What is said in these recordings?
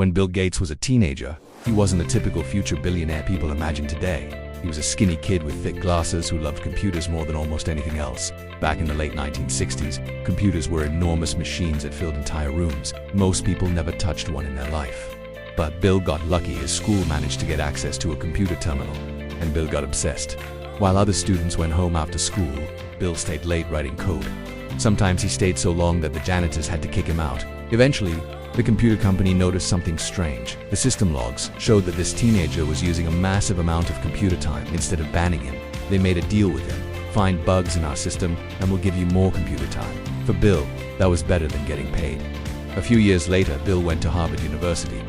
When Bill Gates was a teenager, he wasn't the typical future billionaire people imagine today. He was a skinny kid with thick glasses who loved computers more than almost anything else. Back in the late 1960s, computers were enormous machines that filled entire rooms. Most people never touched one in their life. But Bill got lucky. His school managed to get access to a computer terminal, and Bill got obsessed. While other students went home after school, Bill stayed late writing code. Sometimes he stayed so long that the janitors had to kick him out. Eventually, the computer company noticed something strange. The system logs showed that this teenager was using a massive amount of computer time. Instead of banning him, they made a deal with him. Find bugs in our system and we'll give you more computer time. For Bill, that was better than getting paid. A few years later, Bill went to Harvard University,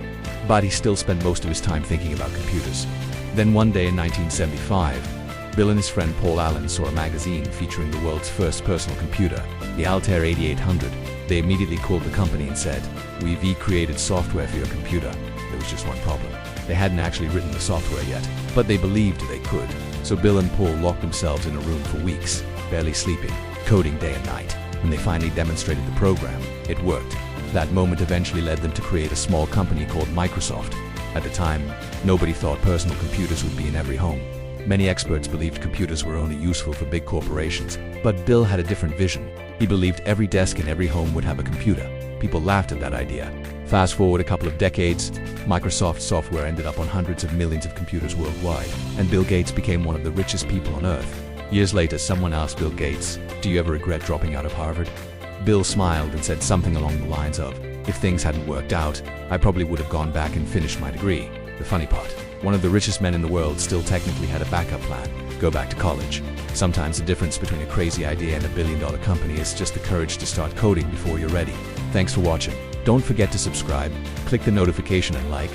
but he still spent most of his time thinking about computers. Then one day in 1975, Bill and his friend Paul Allen saw a magazine featuring the world's first personal computer, the Altair 8800. They immediately called the company and said, "We've created software for your computer." There was just one problem. They hadn't actually written the software yet, but they believed they could. So Bill and Paul locked themselves in a room for weeks, barely sleeping, coding day and night. When they finally demonstrated the program, it worked. That moment eventually led them to create a small company called Microsoft. At the time, nobody thought personal computers would be in every home. Many experts believed computers were only useful for big corporations, but Bill had a different vision. He believed every desk in every home would have a computer. People laughed at that idea. Fast forward a couple of decades, Microsoft software ended up on hundreds of millions of computers worldwide, and Bill Gates became one of the richest people on earth. Years later, someone asked Bill Gates, "Do you ever regret dropping out of Harvard?" Bill smiled and said something along the lines of, "If things hadn't worked out, I probably would have gone back and finished my degree." The funny part, one of the richest men in the world still technically had a backup plan: go back to college. Sometimes the difference between a crazy idea and a billion-dollar company is just the courage to start coding before you're ready. Thanks for watching. Don't forget to subscribe, click the notification and like.